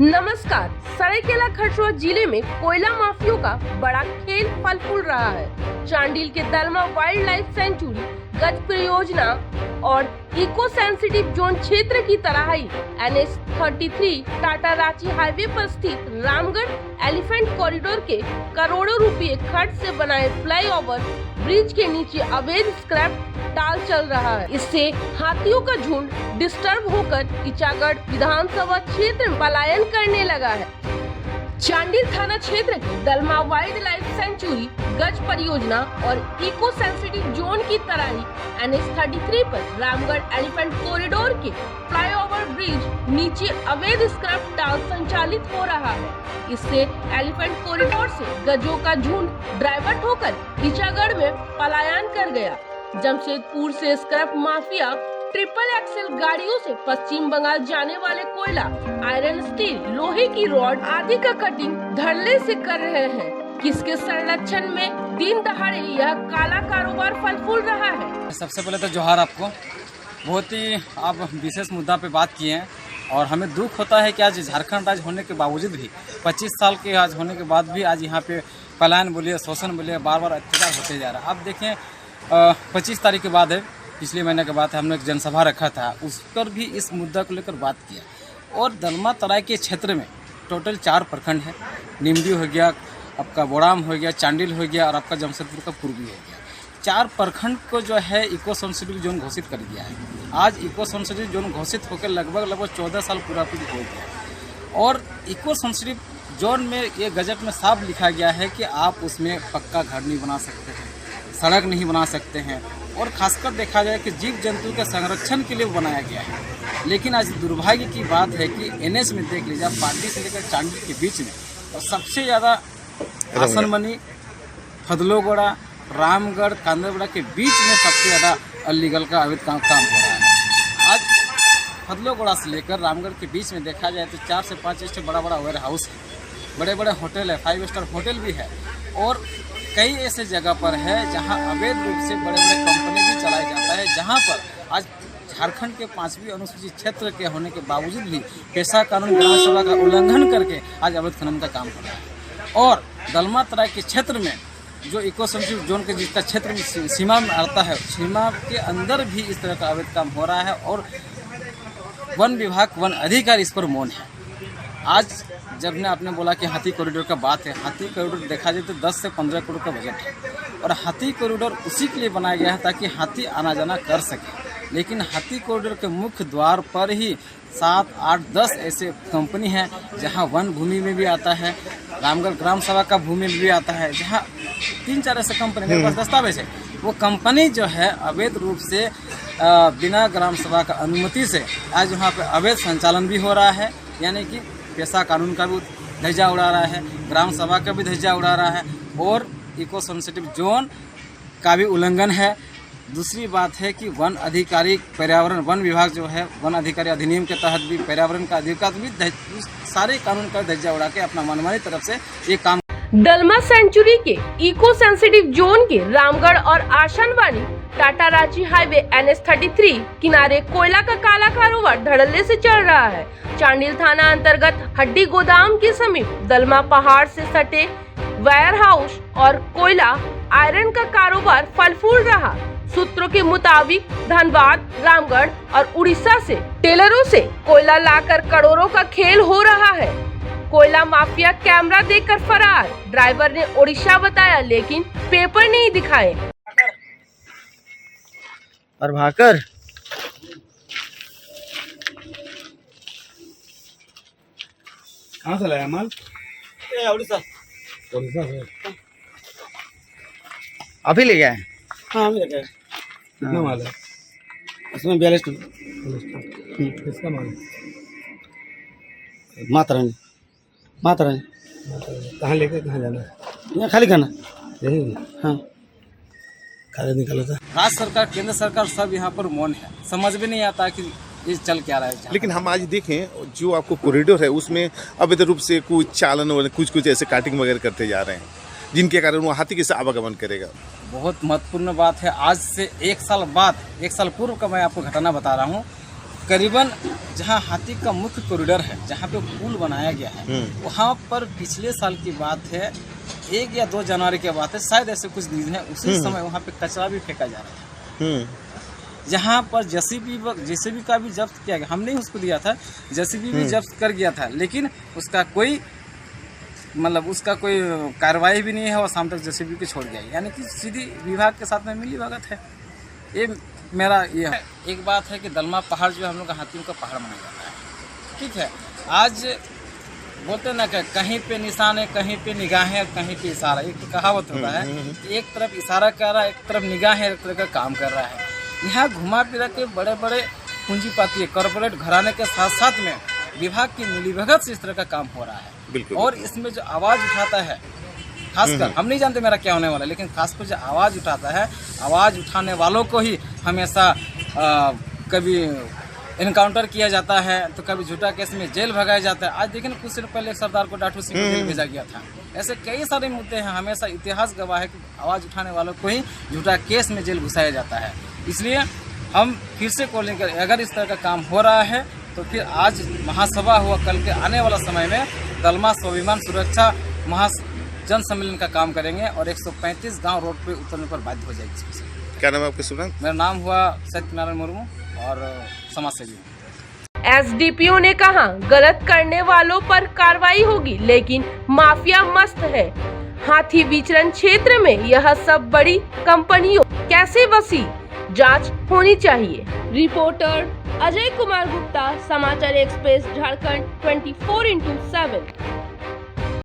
नमस्कार। सरायकेला खरसुआ जिले में कोयला माफियों का बड़ा खेल फल फूल रहा है। चांडिल के दलमा वाइल्ड लाइफ सेंचुरी, गज परियोजना और इको सेंसिटिव जोन क्षेत्र की तराई NH 33 टाटा रांची हाईवे पर स्थित रामगढ़ एलिफेंट कॉरिडोर के करोड़ों रुपए खर्च से बनाए फ्लाईओवर ब्रिज के नीचे अवैध स्क्रैप डाल चल रहा है। इससे हाथियों का झुंड डिस्टर्ब होकर इचागढ़ विधानसभा क्षेत्र में पलायन करने लगा है। चांडिल थाना क्षेत्र की दलमा वाइल्ड लाइफ सेंचुरी, गज परियोजना और इको सेंसिटिव जोन की तराई NH 33 पर रामगढ़ एलिफेंट कॉरिडोर के फ्लाईओवर ब्रिज नीचे अवैध स्क्रैप डाल संचालित हो रहा है। इससे एलिफेंट कॉरिडोर से गजों का झुंड डाइवर्ट होकर इचागढ़ में पलायन कर गया। जमशेदपुर से स्क्रैप माफिया ट्रिपल एक्सल गाड़ियों से पश्चिम बंगाल जाने वाले कोयला, आयरन स्टील, लोहे की रॉड आदि का कटिंग धड़ल्ले से कर रहे हैं। किसके संरक्षण में दिन दहाड़े यह काला कारोबार फल फूल रहा है। सबसे पहले तो जोहार आपको। बहुत ही आप विशेष मुद्दा पे बात किए हैं और हमें दुख होता है कि आज झारखंड राज्य होने के बावजूद भी 25 साल के आज होने के बाद भी आज यहाँ पे पलायन बोलिए, शोषण बोलिए, बार बार अत्याचार होते जा रहा है। आप देखें 25 तारीख के बाद है, पिछले महीने के बाद हमने एक जनसभा रखा था, उस पर भी इस मुद्दा को लेकर बात किया। और दलमा तराई के क्षेत्र में टोटल 4 प्रखंड है। निम्बी हो गया, आपका बोड़ाम हो गया, चांडिल हो गया और आपका जमशेदपुर का पूर्वी हो गया। 4 प्रखंड को जो है इको सेंसिटिव जोन घोषित कर दिया है। आज इको सेंसिटिव जोन घोषित होकर लगभग 14 साल पूरा हो गया। और इको सेंसिटिव जोन में ये गजट में साफ लिखा गया है कि आप उसमें पक्का घर नहीं बना सकते हैं, सड़क नहीं बना सकते हैं और खासकर देखा जाए कि जीव जंतु के संरक्षण के लिए बनाया गया है। लेकिन आज दुर्भाग्य की बात है कि NH में देख लीजिए, पार्टी से लेकर चांडिल के बीच में और सबसे ज़्यादा आसनमनी, फदलोगोड़ा, रामगढ़, कांदरबड़ा के बीच में सबसे ज़्यादा अलीगल का अवैध काम हो रहा है। आज फदलोगोड़ा से लेकर रामगढ़ के बीच में देखा जाए तो 4 से 5 इससे बड़ा बड़ा वेयर हाउस है, बड़े बड़े होटल है, 5 स्टार होटल भी है और कई ऐसे जगह पर है जहां अवैध रूप से बड़े बड़े कंपनी भी चलाया जाता है, जहां पर आज झारखंड के 5वीं अनुसूचित क्षेत्र के होने के बावजूद भी पेशा कानून ग्राम सभा का उल्लंघन करके आज अवैध खनन का काम हो रहा है। और दलमा तराई के क्षेत्र में जो इको सेंसिटिव जोन के जिसका क्षेत्र में सीमा में आता है, सीमा के अंदर भी इस तरह का अवैध काम हो रहा है और वन विभाग, वन अधिकारी इस पर मौन है। आज जब ने आपने बोला कि हाथी कॉरिडोर का बात है, हाथी कॉरिडोर देखा जाए तो 10 से 15 करोड़ का बजट है और हाथी कॉरिडोर उसी के लिए बनाया गया है ताकि हाथी आना जाना कर सके। लेकिन हाथी कॉरिडोर के मुख्य द्वार पर ही 7, 8, 10 ऐसे कंपनी हैं जहां वन भूमि में भी आता है, रामगढ़ ग्राम सभा का भूमि में भी आता है, जहां 3-4 ऐसे कंपनी मेरे पास दस्तावेज है। वो कंपनी जो है अवैध रूप से बिना ग्राम सभा का अनुमति से आज वहाँ पर अवैध संचालन भी हो रहा है, यानी कि पेशा कानून का भी धज्जा उड़ा रहा है, ग्राम सभा का भी धज्जा उड़ा रहा है और इको सेंसिटिव जोन का भी उल्लंघन है। दूसरी बात है कि वन अधिकारी, पर्यावरण, वन विभाग जो है वन अधिकारी अधिनियम के तहत भी पर्यावरण का अधिकार भी सारे कानून का धज्जा उड़ा के अपना मनमानी तरफ से ये काम। दलमा सेंचुरी के इको सेंसिटिव जोन के रामगढ़ और आशानवानी टाटा रांची हाईवे NH 33 किनारे कोयला का काला कारोबार धड़ल्ले से चल रहा है। चांडिल थाना अंतर्गत हड्डी गोदाम के समीप दलमा पहाड़ से सटे वेयर हाउस और कोयला, आयरन का कारोबार फल फूल रहा। सूत्रों के मुताबिक धनबाद, रामगढ़ और उड़ीसा से टेलरों से कोयला लाकर करोड़ों का खेल हो रहा है। कोयला माफिया कैमरा देकर फरार, ड्राइवर ने ओडिशा बताया लेकिन पेपर नहीं दिखाए। प्रभाकर कहाँ से लाया माल? उड़ीसा से। अभी ले गया है? हाँ, अभी लगा है। कितना माल है इसमें? 42 टन। किसका माल? माता रानी। कहाँ लेके कहाँ जाना है? यहाँ खाली खाना। यही हाँ, खाली निकला था। राज्य सरकार, केंद्र सरकार सब यहाँ पर मौन है, समझ में नहीं आता कि ये चल क्या रहा है। लेकिन हम आज देखें जो आपको कॉरिडोर है उसमें अवैध रूप से कुछ चालन और कुछ ऐसे काटिंग वगैरह करते जा रहे हैं, जिनके कारण वो हाथी कैसे आवागमन करेगा। बहुत महत्वपूर्ण बात है। आज से 1 साल बाद, 1 साल पूर्व का मैं आपको घटना बता रहा हूँ। करीबन जहाँ हाथी का मुख्य कॉरिडोर है, जहाँ पे पुल बनाया गया है, वहाँ पर पिछले साल की बात है, 1 या 2 जनवरी की बात है, शायद ऐसे कुछ दिन है, उसी समय वहाँ पे कचरा भी फेंका जा रहा था। जहाँ पर जेसीबी का भी जब्त किया गया, हमने ही उसको दिया था, जेसीबी भी जब्त कर गया था, लेकिन उसका कोई कार्रवाई भी नहीं है और शाम तक जेसीबी को छोड़ गया, यानी कि सीधी विभाग के साथ में मिली भगत है। ये मेरा ये है। एक बात है कि दलमा पहाड़ जो है हम लोग का हाथियों का पहाड़ माना जाता है, ठीक है। आज बोलते ना कि कहीं पे निशान है, कहीं पे निगाहें है, कहीं पे इशारा। एक तो कहावत होता है कि एक तरफ इशारा कर रहा है, एक तरफ निगाह है, एक तरफ का काम कर रहा है। यहाँ घुमा फिरा के बड़े बड़े पूंजीपति कॉरपोरेट घराने के साथ साथ में विभाग की मिलीभगत से इस तरह का काम हो रहा है। और इसमें जो आवाज़ उठाता है, खासकर हम नहीं जानते मेरा क्या होने वाला है, लेकिन खासकर जो आवाज़ उठाता है, आवाज़ उठाने वालों को ही हमेशा कभी इनकाउंटर किया जाता है, तो कभी झूठा केस में जेल भगाया जाता है। आज देखिए ना, कुछ दिन पहले एक सरदार को डाटू सिंह को जेल भेजा गया था। ऐसे कई सारे मुद्दे हैं, हमेशा इतिहास गवाह है कि आवाज़ उठाने वालों को ही झूठा केस में जेल घुसाया जाता है। इसलिए हम फिर से कॉलिंग करें, अगर इस तरह का काम हो रहा है तो फिर आज महासभा हुआ, कल के आने वाला समय में दलमा स्वाभिमान सुरक्षा जन सम्मेलन का काम करेंगे और 135 गांव रोड पे उतरने पर बाध्य हो जाएगी। क्या नाम है आपके स्टूडेंट? मेरा नाम हुआ सत्यनारायण मुर्मू और समाज सेवी। एसडीपीओ ने कहा, गलत करने वालों पर कार्रवाई होगी, लेकिन माफिया मस्त है। हाथी विचरण क्षेत्र में यह सब बड़ी कंपनियों कैसे बसी, जांच होनी चाहिए। रिपोर्टर अजय कुमार गुप्ता, समाचार एक्सप्रेस झारखंड 24/7।